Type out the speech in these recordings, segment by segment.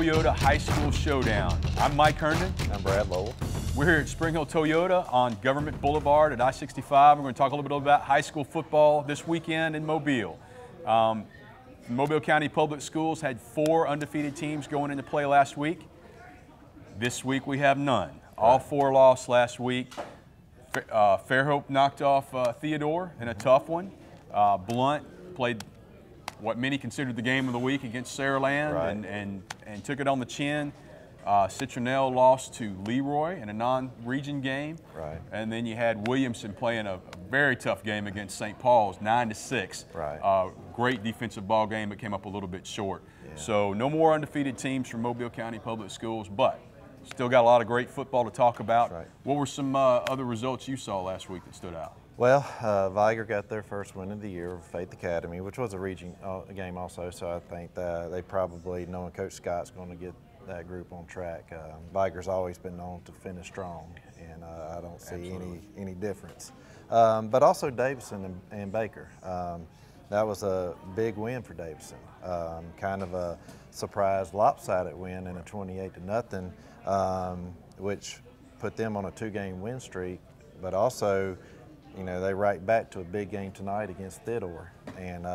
Toyota High School Showdown. I'm Mike Herndon. I'm Brad Lowell. We're here at Springhill Toyota on Government Boulevard at I-65. We're going to talk a little bit about high school football this weekend in Mobile. Mobile County Public Schools had 4 undefeated teams going into play last week. This week we have none. All 4 lost last week. Fairhope knocked off Theodore in a tough one. Blunt played what many considered the game of the week against Saraland, and took it on the chin. Citronelle lost to Leroy in a non-region game. Right. And then you had Williamson playing a very tough game against St. Paul's, 9-6. Right. Great defensive ball game, but came up a little bit short. Yeah. So no more undefeated teams from Mobile County Public Schools, but still got a lot of great football to talk about. Right. What were some other results you saw last week that stood out? Well, Viger got their first win of the year with Faith Academy, which was a region game also, so I think that they probably, knowing Coach Scott's going to get that group on track. Viger's always been known to finish strong, and I don't see any difference. But also Davidson and Baker. That was a big win for Davidson. Kind of a surprise lopsided win in a 28-0, which put them on a 2-game win streak, but also, you know, they right back to a big game tonight against Theodore, and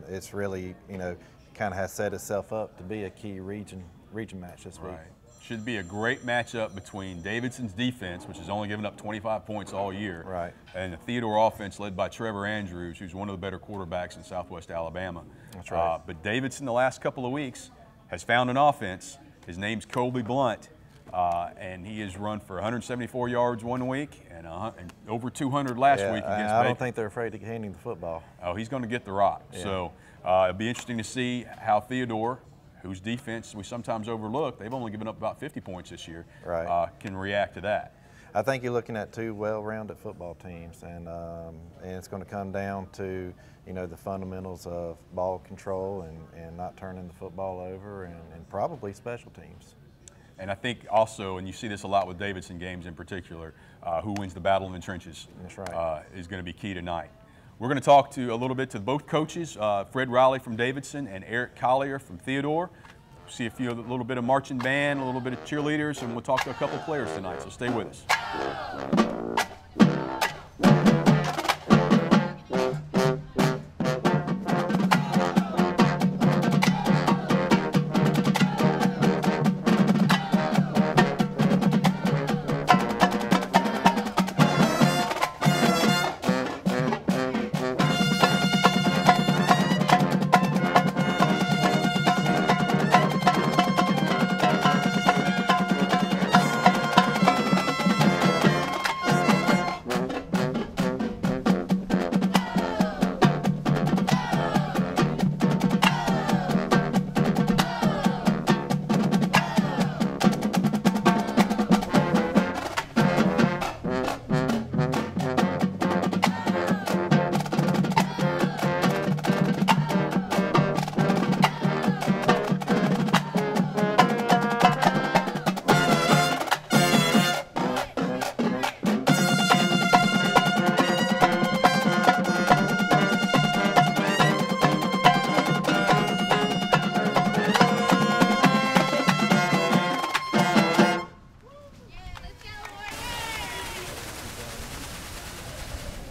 it's really, you know, kind of has set itself up to be a key region match this week. Right. Should be a great matchup between Davidson's defense, which has only given up 25 points all year, right, and the Theodore offense led by Trevor Andrews, who's one of the better quarterbacks in Southwest Alabama. That's right. But Davidson the last couple of weeks has found an offense. His name's Colby Blunt. And he has run for 174 yards one week and over 200 last week against Baker. I don't think they're afraid to hand him the football. Oh, he's going to get the rock. Yeah. So it'll be interesting to see how Theodore, whose defense we sometimes overlook, they've only given up about 50 points this year, right, can react to that. I think you're looking at 2 well-rounded football teams, and it's going to come down to, you know, the fundamentals of ball control and not turning the football over, and probably special teams. And I think also, and you see this a lot with Davidson games in particular, who wins the battle in the trenches. That's right. Is going to be key tonight. We're going to talk to a little bit to both coaches, Fred Riley from Davidson and Eric Collier from Theodore. See a little bit of marching band, a little bit of cheerleaders, and we'll talk to a couple players tonight, so stay with us.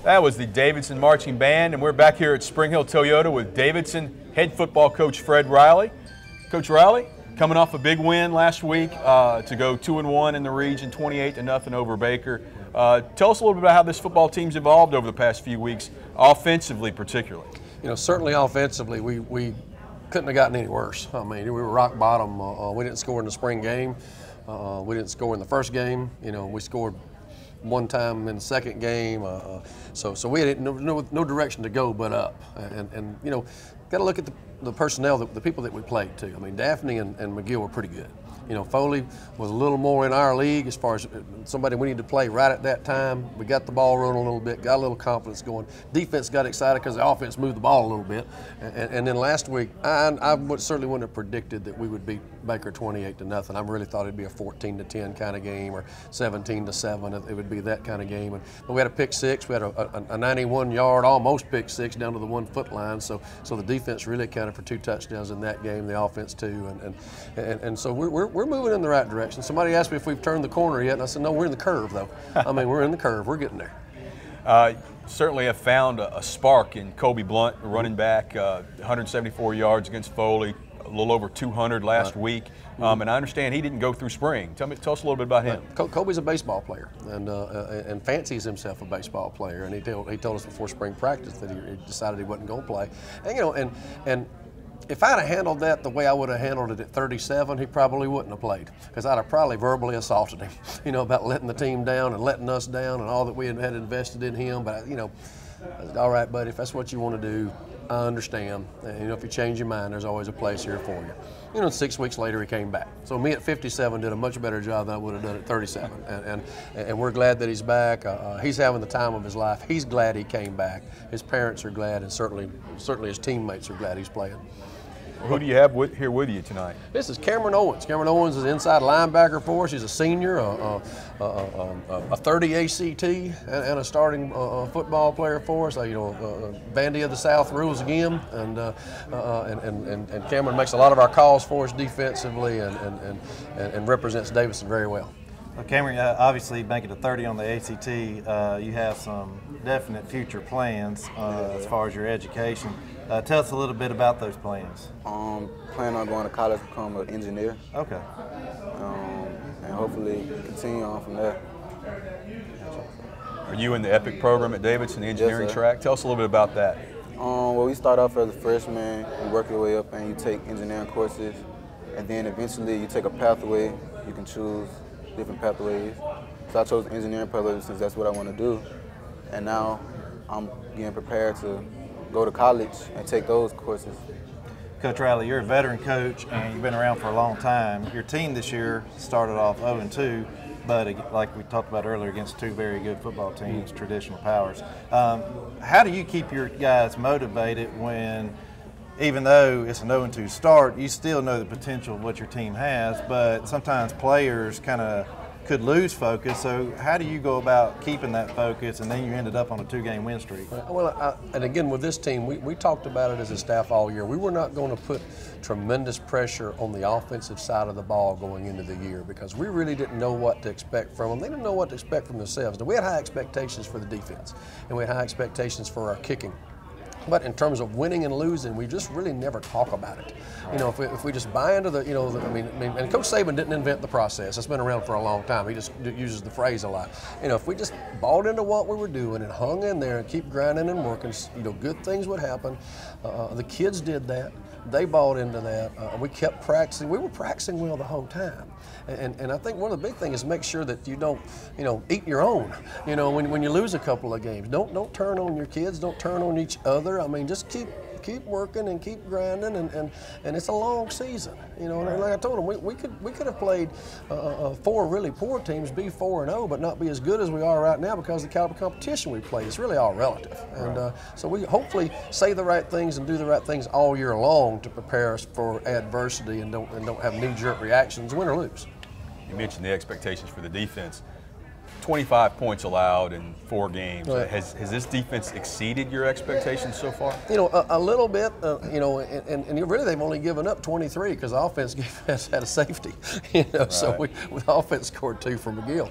That was the Davidson Marching Band, and we're back here at Springhill Toyota with Davidson head football coach Fred Riley. Coach Riley, coming off a big win last week to go 2-1 in the region, 28-0 over Baker. Tell us a little bit about how this football team's evolved over the past few weeks, offensively particularly. You know, certainly offensively, we couldn't have gotten any worse. I mean, we were rock bottom. We didn't score in the spring game. We didn't score in the first game. You know, we scored one time in the second game, so we had no direction to go but up. And you know, got to look at the personnel, the people that we played too. I mean, Daphne and McGill were pretty good. You know, Foley was a little more in our league as far as somebody we need to play right at that time. We got the ball rolling a little bit, got a little confidence going. Defense got excited because the offense moved the ball a little bit. And then last week, I certainly wouldn't have predicted that we would beat Baker 28-0. I really thought it'd be a 14-10 kind of game, or 17-7. It would be that kind of game. But we had a pick six. We had a 91-yard, almost pick six, down to the 1 foot line. So the defense really accounted for 2 touchdowns in that game. The offense too, and so we're moving in the right direction. Somebody asked me if we've turned the corner yet, and I said no, we're in the curve though. I mean, we're in the curve. We're getting there. Certainly have found a spark in Kobe Blunt, running back, 174 yards against Foley, a little over 200 last week. And I understand he didn't go through spring. Tell us a little bit about him. Kobe's a baseball player and fancies himself a baseball player. And he told us before spring practice that he decided he wasn't going to play. And and if I'd have handled that the way I would have handled it at 37, he probably wouldn't have played, because I'd have probably verbally assaulted him, about letting the team down and letting us down and all that we had invested in him. But, I said, all right, buddy, if that's what you want to do, I understand. And, if you change your mind, there's always a place here for you. 6 weeks later, he came back. So me at 57 did a much better job than I would have done at 37. And we're glad that he's back. He's having the time of his life. He's glad he came back. His parents are glad, and certainly his teammates are glad he's playing. Who do you have here with you tonight? This is Cameron Owens. Cameron Owens is inside linebacker for us. He's a senior, a 30 ACT, and a starting football player for us. Bandy of the South rules again, and Cameron makes a lot of our calls for us defensively, and represents Davidson very well. Well, Cameron, obviously making a 30 on the ACT, you have some definite future plans as far as your education. Tell us a little bit about those plans. Plan on going to college to become an engineer. Okay. And hopefully continue on from there. Are you in the EPIC program at Davidson, the engineering track? Tell us a little bit about that. Well, we start off as a freshman, you work your way up and you take engineering courses, and then eventually you take a pathway. You can choose different pathways. So I chose engineering pathway since that's what I want to do. And now I'm getting prepared to go to college and take those courses. Coach Riley, you're a veteran coach and you've been around for a long time. Your team this year started off 0-2, but like we talked about earlier, against 2 very good football teams, traditional powers. How do you keep your guys motivated when, even though it's an 0-2 start, you still know the potential of what your team has, but sometimes players kind of could lose focus? So how do you go about keeping that focus, and then you ended up on a 2-game win streak? Well, and again with this team, we talked about it as a staff all year. We were not going to put tremendous pressure on the offensive side of the ball going into the year, because we really didn't know what to expect from them. They didn't know what to expect from themselves. Now, we had high expectations for the defense, and we had high expectations for our kicking. But in terms of winning and losing, we just really never talk about it. If we just buy into the, and Coach Saban didn't invent the process. It's been around for a long time. He just uses the phrase a lot. If we just bought into what we were doing and hung in there and keep grinding and working, good things would happen. The kids did that. They bought into that. We kept practicing. We were practicing well the whole time. And I think one of the big things is make sure that you don't, eat your own. When you lose a couple of games, don't turn on your kids. Don't turn on each other. I mean, just keep working and keep grinding, and it's a long season. And like I told them, we could have played 4 really poor teams, be 4-0, but not be as good as we are right now because of the caliber of competition we played. It's really all relative, and so we hopefully say the right things and do the right things all year long to prepare us for adversity and don't have knee-jerk reactions, win or lose. You mentioned the expectations for the defense. 25 points allowed in 4 games. Right. Has this defense exceeded your expectations so far? A little bit. And really they've only given up 23 because the offense has had a safety. Right. So the offense scored 2 for McGill.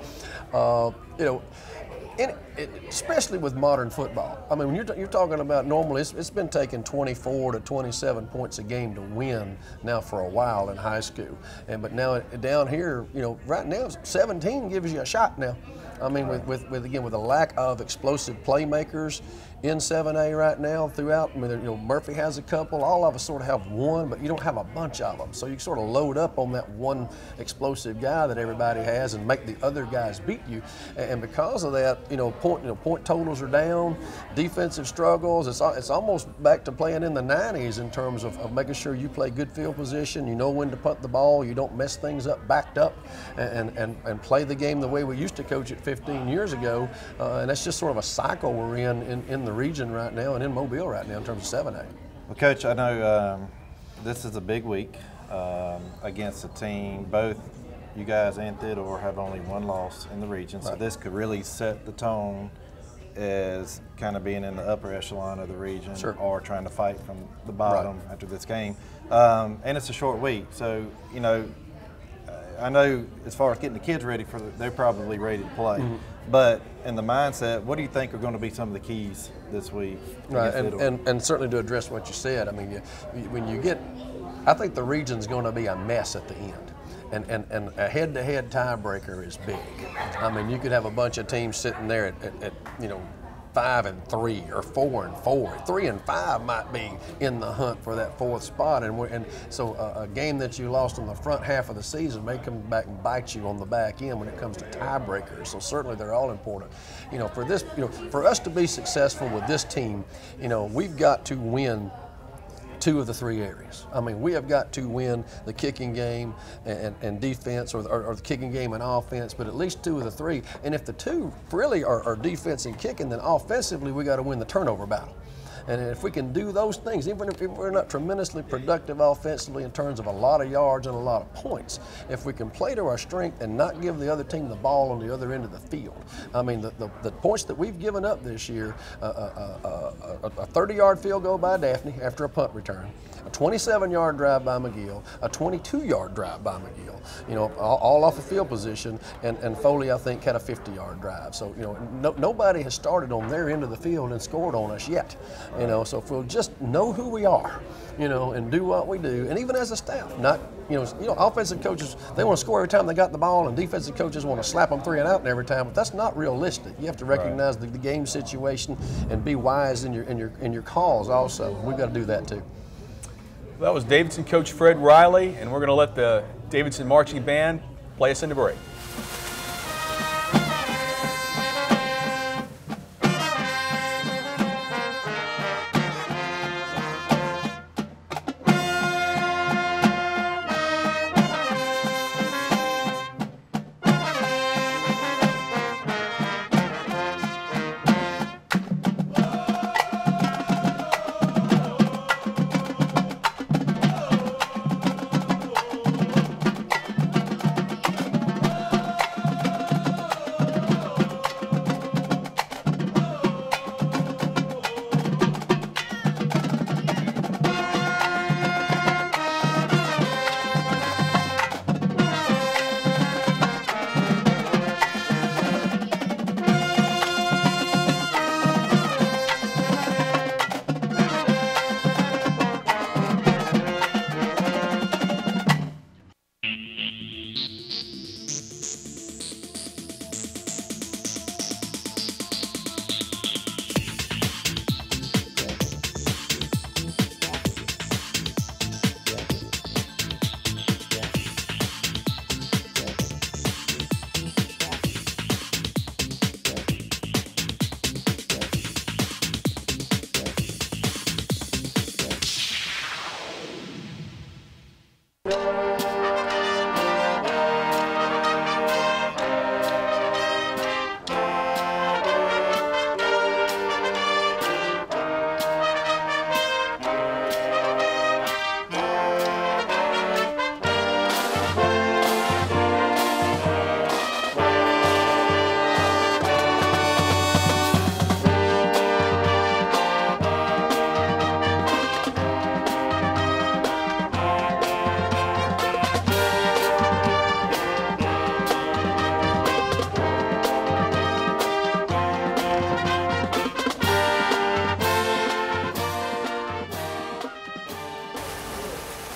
Especially with modern football. I mean, when you're talking about normally, it's been taking 24 to 27 points a game to win now for a while in high school. But now down here, right now 17 gives you a shot now. I mean, with a lack of explosive playmakers in 7A right now throughout. I mean, Murphy has a couple. All of us sort of have one, but you don't have a bunch of them. So you sort of load up on that one explosive guy that everybody has and make the other guys beat you. And because of that, point totals are down, defensive struggles. It's almost back to playing in the 90s in terms of making sure you play good field position. You know when to punt the ball. You don't mess things up backed up, and play the game the way we used to coach it 15 years ago. And that's just sort of a cycle we're in the region right now and in Mobile right now in terms of 7A. Well, Coach, I know this is a big week. against a team. Both you guys and Theodore have only one loss in the region, so this could really set the tone as kind of being in the upper echelon of the region, or trying to fight from the bottom after this game. And it's a short week, so you know, I know as far as getting the kids ready they're probably ready to play. But in the mindset, what do you think are going to be some of the keys this week? Right, and certainly to address what you said, I mean, when you get, I think the region's going to be a mess at the end. And a head-to-head tiebreaker is big. I mean, you could have a bunch of teams sitting there at you know, 5-3 or 4-4. 3-5 might be in the hunt for that fourth spot, and so a game that you lost in the front half of the season may come back and bite you on the back end when it comes to tiebreakers. So certainly they're all important. You know, for this, you know, for us to be successful with this team, you know, we've got to win 2 of the 3 areas. I mean, we have got to win the kicking game and defense, or the kicking game and offense, but at least 2 of the 3. And if the 2 really are defense and kicking, then offensively we got to win the turnover battle. And if we can do those things, even if we're not tremendously productive offensively in terms of a lot of yards and a lot of points, if we can play to our strength and not give the other team the ball on the other end of the field. I mean, the points that we've given up this year, a 30-yard field goal by Daphne after a punt return, a 27-yard drive by McGill, a 22-yard drive by McGill, you know, all off of field position, and Foley, I think, had a 50-yard drive. So, you know, nobody has started on their end of the field and scored on us yet. You know, so if we'll just know who we are, you know, and do what we do, and even as a staff, not, you know, offensive coaches, they want to score every time they got the ball, and defensive coaches want to slap them 3 and out every time, but that's not realistic. You have to recognize the game situation and be wise in your calls also. We've got to do that too. That was Davidson coach Fred Riley, and we're going to let the Davidson marching band play us into break.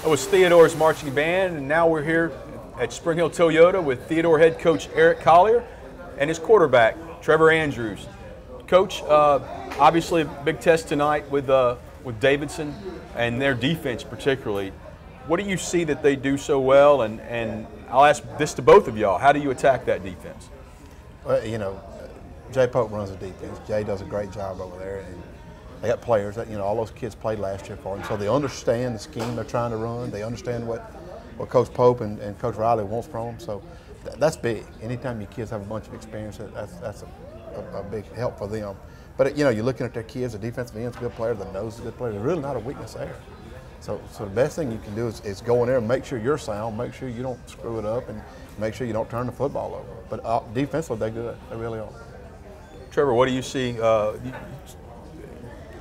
It was Theodore's marching band, and now we're here at Springhill Toyota with Theodore head coach Eric Collier and his quarterback, Trevor Andrews. Coach, obviously a big test tonight with Davidson and their defense particularly. What do you see that they do so well? And I'll ask this to both of y'all. How do you attack that defense? Well, you know, Jay Pope runs the defense. Jay does a great job over there. And they got players that, you know, all those kids played last year for him. So they understand the scheme they're trying to run. They understand what Coach Pope and Coach Riley wants from them. So that's big. Anytime your kids have a bunch of experience, that's a big help for them. But, you know, you're looking at their kids, the defensive end's a good player, the nose is a good player. There's really not a weakness there. So the best thing you can do is go in there and make sure you're sound, make sure you don't screw it up, and make sure you don't turn the football over. But defensively, they're good. They really are. Trevor, what do you see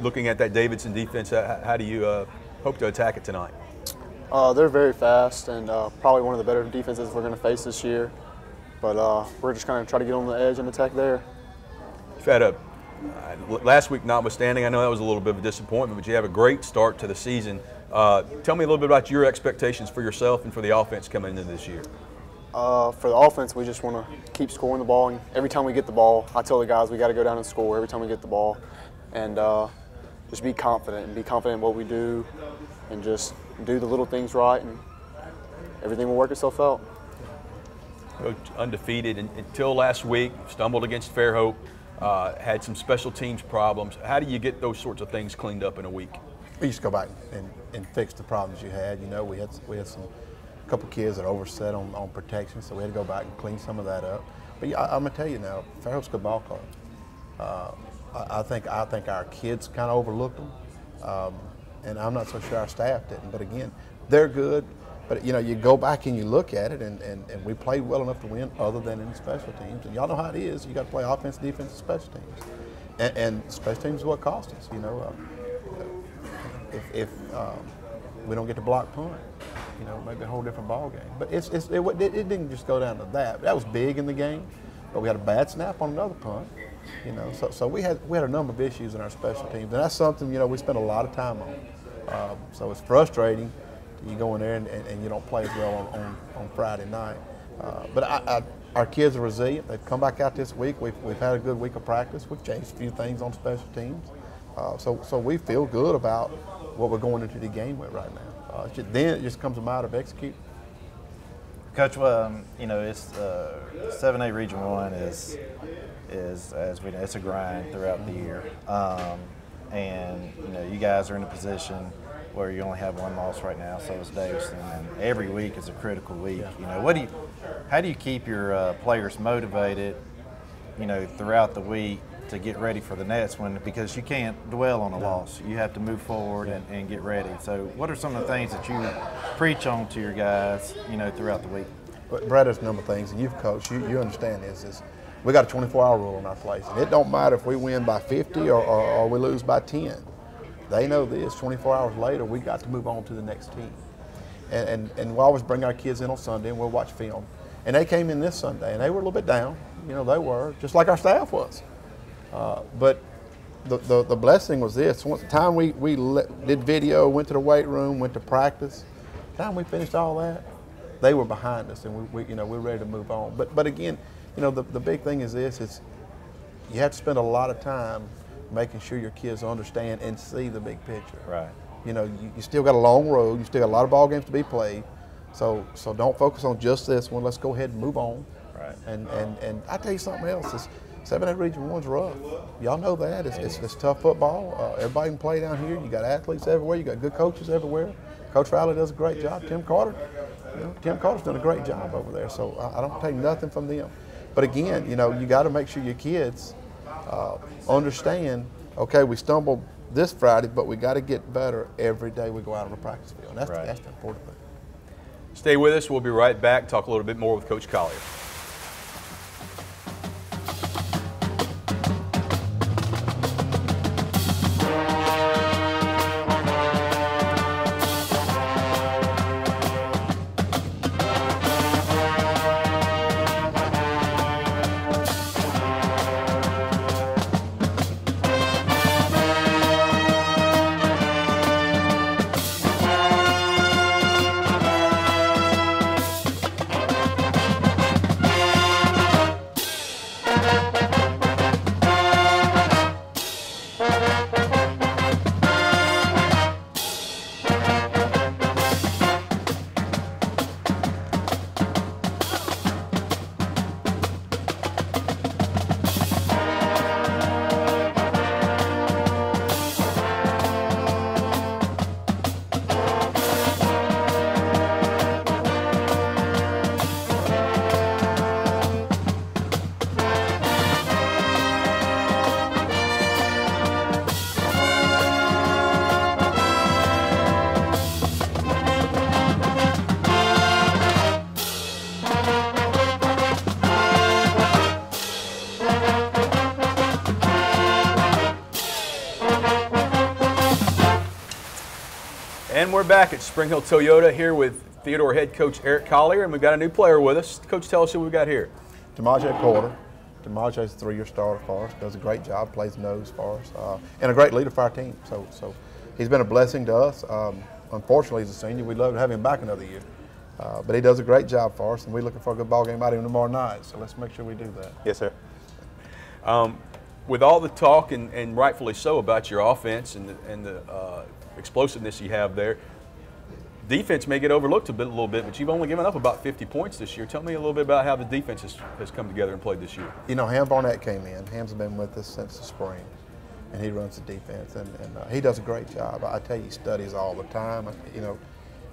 looking at that Davidson defense? How do you hope to attack it tonight? They're very fast and probably one of the better defenses we're going to face this year. But we're just going to try to get on the edge and attack there. You've had last week notwithstanding, I know that was a little bit of a disappointment, but you have a great start to the season. Tell me a little bit about your expectations for yourself and for the offense coming into this year. For the offense, we just want to keep scoring the ball. And every time we get the ball, I tell the guys we got to go down and score every time we get the ball. And just be confident in what we do and just do the little things right, and everything will work itself out. Coach, undefeated until last week, stumbled against Fairhope, had some special teams problems. How do you get those sorts of things cleaned up in a week? We just go back and fix the problems you had. You know, we had a couple kids that overset on protection, so we had to go back and clean some of that up. But yeah, I'm gonna tell you now, Fairhope's a good ball club. I think our kids kind of overlooked them, and I'm not so sure our staff didn't. But again, they're good. But you know, you go back and you look at it, and we played well enough to win, other than in special teams. And y'all know how it is. You got to play offense, defense, and special teams. And special teams is what cost us. You know, if we don't get to block punt, you know, maybe a whole different ball game. But it didn't just go down to that. That was big in the game. But we had a bad snap on another punt. You know, so we had a number of issues in our special teams, and that's something, you know, we spend a lot of time on. So it's frustrating. You go in there and you don't play as well on Friday night. But our kids are resilient. They've come back out this week. We've had a good week of practice. We've changed a few things on special teams. So we feel good about what we're going into the game with right now. Then it just comes a matter of executing. Coach, you know, it's 7A Region 1 is as we know, it's a grind throughout the year. And you know, you guys are in a position where you only have one loss right now, so is Davidson, and every week is a critical week. Yeah. You know, how do you keep your players motivated, you know, throughout the week to get ready for the next one? Because you can't dwell on a loss. You have to move forward and get ready. So what are some of the things that you preach on to your guys, you know, throughout the week? But Brad, there's a number of things, and you've coached, you understand this. Is we got a 24-hour rule in our place, and it don't matter if we win by 50 or we lose by 10. They know this. 24 hours later, we got to move on to the next team. And we'll always bring our kids in on Sunday, and we'll watch film. And they came in this Sunday, and they were a little bit down. You know, they were, just like our staff was. But the blessing was this. Once the time we did video, went to the weight room, went to practice, the time we finished all that, they were behind us, and we you know, we're ready to move on. But again, you know, the big thing is this, is you have to spend a lot of time making sure your kids understand and see the big picture. Right. You know, you still got a long road. You still got a lot of ball games to be played. So don't focus on just this one. Let's go ahead and move on. Right. And I tell you something else. Is 7A Region 1's rough. Y'all know that. It's tough football. Everybody can play down here. You got athletes everywhere. You got good coaches everywhere. Coach Riley does a great job. Tim Carter's done a great job over there. So I don't take nothing from them. But again, you know, you got to make sure your kids understand, okay, we stumbled this Friday, but we got to get better every day we go out on the practice field. And that's the important thing. Stay with us. We'll be right back. Talk a little bit more with Coach Collier. And we're back at Springhill Toyota here with Theodore head coach Eric Collier, and we've got a new player with us. Coach, tell us who we've got here. Timaje Porter. Timaje is a 3-year starter for us, does a great job, plays nose for us, and a great leader for our team. So he's been a blessing to us. Unfortunately, he's a senior. We'd love to have him back another year. But he does a great job for us, and we're looking for a good ball game out of him tomorrow night. So let's make sure we do that. Yes, sir. With all the talk, and rightfully so, about your offense and the explosiveness you have there, defense may get overlooked a little bit, but you've only given up about 50 points this year. Tell me a little bit about how the defense has come together and played this year. You know, Ham Barnett came in. Ham's been with us since the spring, and he runs the defense, and he does a great job. I tell you, he studies all the time. You know,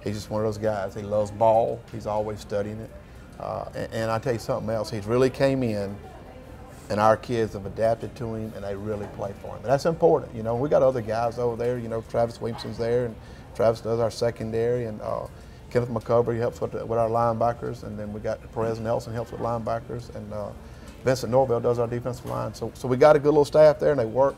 he's just one of those guys. He loves ball. He's always studying it. And I tell you something else. He's really came in, and our kids have adapted to him, and they really play for him. And that's important. You know, we got other guys over there. You know, Travis Williamson's there, and Travis does our secondary, and Kenneth McCover helps with our linebackers, and then we got Perez Nelson helps with linebackers, and Vincent Norvell does our defensive line. So we got a good little staff there, and they work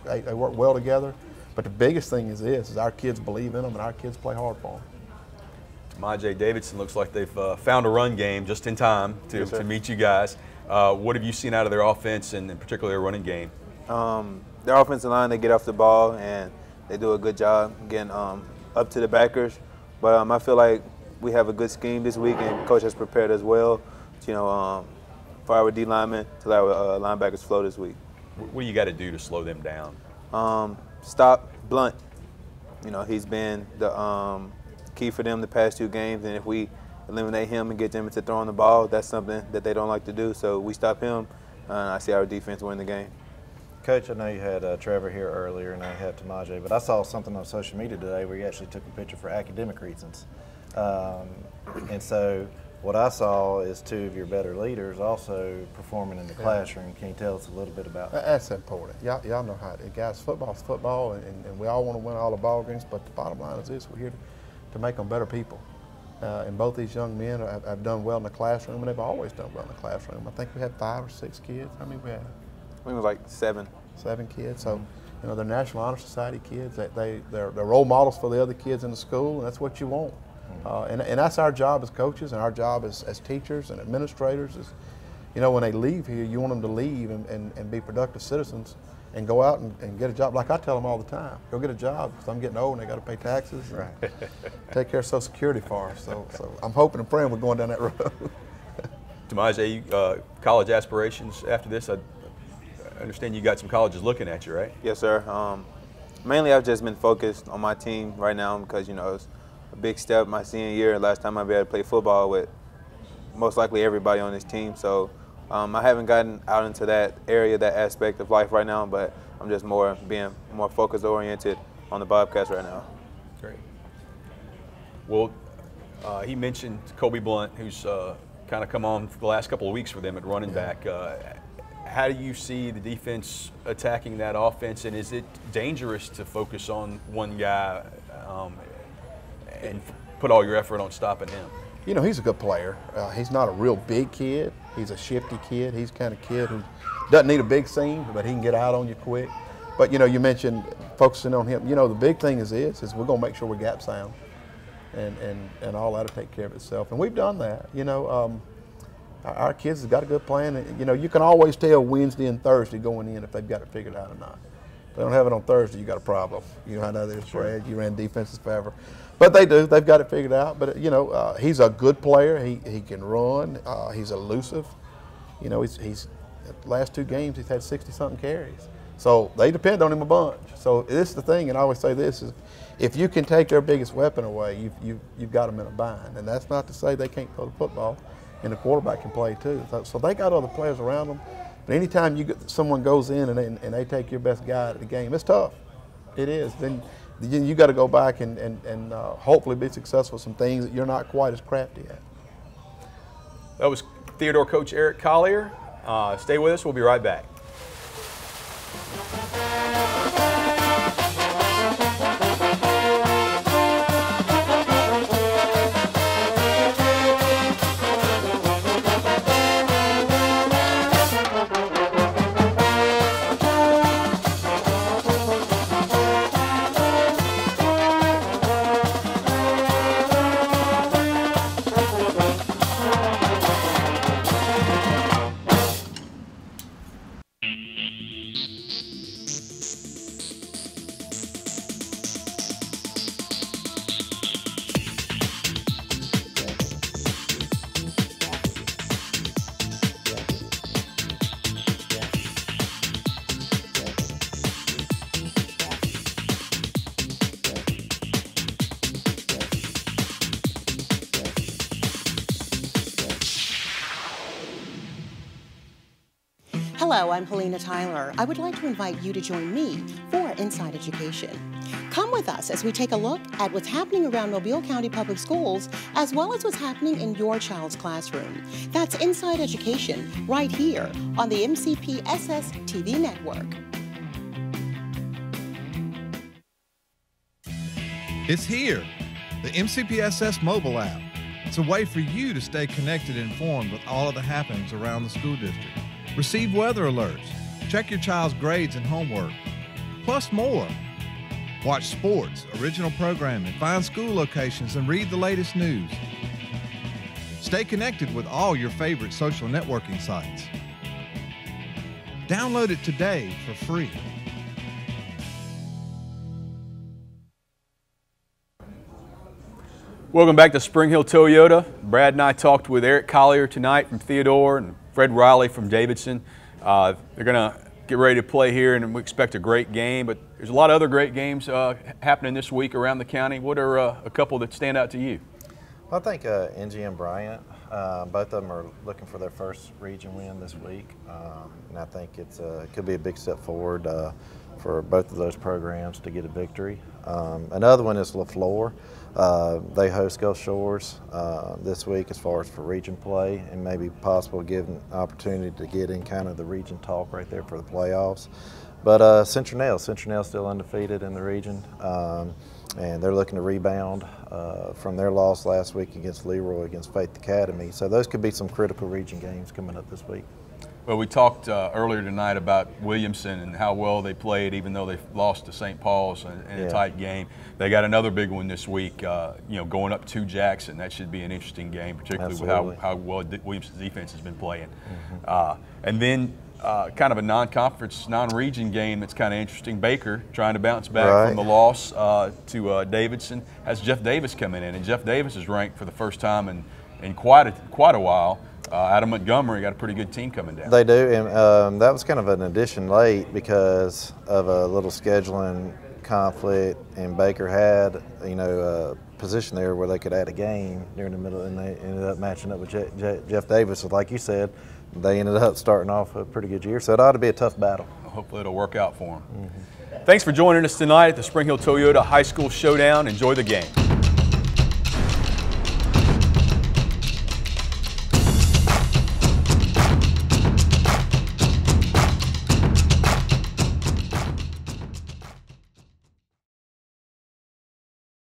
well together. But the biggest thing is our kids believe in them, and our kids play hard for them. Timaje, Davidson looks like they've found a run game just in time to meet you guys. What have you seen out of their offense, and in particular their running game? Their offensive line, they get off the ball, and they do a good job getting up to the backers. But I feel like we have a good scheme this week, and Coach has prepared us well, you know, for our D linemen to let our linebackers flow this week. What do you got to do to slow them down? Stop Blunt. You know, he's been the key for them the past 2 games, and if we eliminate him and get them into throwing the ball, that's something that they don't like to do. So we stop him, and I see our defense win the game. Coach, I know you had Trevor here earlier, and I have Timaje, but I saw something on social media today where you actually took a picture for academic reasons. And so what I saw is 2 of your better leaders also performing in the classroom. Can you tell us a little bit about that? That's important. Y'all know how it is. Guys, football's football, and we all want to win all the ball games, but the bottom line is this: we're here to make them better people. And both these young men have done well in the classroom, and they've always done well in the classroom. I think we had 5 or 6 kids. I mean, we had. I think it was like 7. 7 kids. So, you know, they're National Honor Society kids. They're role models for the other kids in the school, and that's what you want. And that's our job as coaches, and our job as teachers and administrators is, you know, when they leave here, you want them to leave and be productive citizens and go out and get a job. Like I tell them all the time, go get a job, because I'm getting old and they got to pay taxes and take care of Social Security for us. So I'm hoping and praying we're going down that road. Timaje, college aspirations after this? I understand you got some colleges looking at you, right? Yes, sir. Mainly I've just been focused on my team right now because, you know, it's a big step my senior year. Last time I'll be able to play football with most likely everybody on this team. So I haven't gotten out into that area, that aspect of life right now, but I'm just being more focus oriented on the Bobcats right now. Great. Well, he mentioned Kobe Blunt, who's kind of come on for the last couple of weeks for them at running back. How do you see the defense attacking that offense, and is it dangerous to focus on one guy and put all your effort on stopping him? You know, he's a good player. He's not a real big kid. He's a shifty kid. He's the kind of kid who doesn't need a big seam, but he can get out on you quick. But, you know, you mentioned focusing on him. You know, the big thing is we're going to make sure we're gap sound, and all that will take care of itself. And we've done that. You know, our kids have got a good plan. And, you know, you can always tell Wednesday and Thursday going in if they've got it figured out or not. If they don't have it on Thursday, you got a problem. You know how that is, Brad. You ran defenses forever. But they do. They've got it figured out. But, you know, he's a good player. He can run. He's elusive. You know, he's the last 2 games he's had 60-something carries. So they depend on him a bunch. So this is the thing, and I always say this, is if you can take their biggest weapon away, you've got them in a bind. And that's not to say they can't throw the football, and the quarterback can play too. So they got other players around them. But anytime someone goes in and they take your best guy out of the game, it's tough. It is. Then you got to go back and hopefully be successful with some things that you're not quite as crafty at. That was Theodore coach Eric Collier. Stay with us. We'll be right back. Hello, I'm Helena Tyler. I would like to invite you to join me for Inside Education. Come with us as we take a look at what's happening around Mobile County Public Schools, as well as what's happening in your child's classroom. That's Inside Education, right here on the MCPSS TV network. It's here, the MCPSS mobile app. It's a way for you to stay connected and informed with all of the happenings around the school district. Receive weather alerts, check your child's grades and homework, plus more. Watch sports, original programming, find school locations, and read the latest news. Stay connected with all your favorite social networking sites. Download it today for free. Welcome back to Springhill Toyota. Brad and I talked with Eric Collier tonight from Theodore and Fred Riley from Davidson. They're going to get ready to play here, and we expect a great game, but there's a lot of other great games happening this week around the county. What are a couple that stand out to you? Well, I think NG and Bryant, both of them are looking for their first region win this week, and I think it could be a big step forward for both of those programs to get a victory. Another one is LaFleur. They host Gulf Shores this week as far as for region play, and maybe possible given opportunity to get in kind of the region talk right there for the playoffs. But Centronell's still undefeated in the region, and they're looking to rebound from their loss last week against Leroy against Faith Academy. So those could be some critical region games coming up this week. Well, we talked earlier tonight about Williamson and how well they played, even though they lost to St. Paul's in a tight game. They got another big one this week, going up to Jackson. That should be an interesting game, particularly with how well Williamson's defense has been playing. And then kind of a non-conference, non-region game that's kind of interesting. Baker trying to bounce back from the loss to Davidson. Has Jeff Davis coming in, and Jeff Davis is ranked for the first time in quite a while. Out of Montgomery, got a pretty good team coming down. They do, and that was kind of an addition late because of a little scheduling conflict, and Baker had, a position there where they could add a game during the middle, and they ended up matching up with Jeff Davis. So like you said, they ended up starting off a pretty good year, so it ought to be a tough battle. Hopefully it'll work out for them. Thanks for joining us tonight at the Springhill Toyota High School Showdown. Enjoy the game.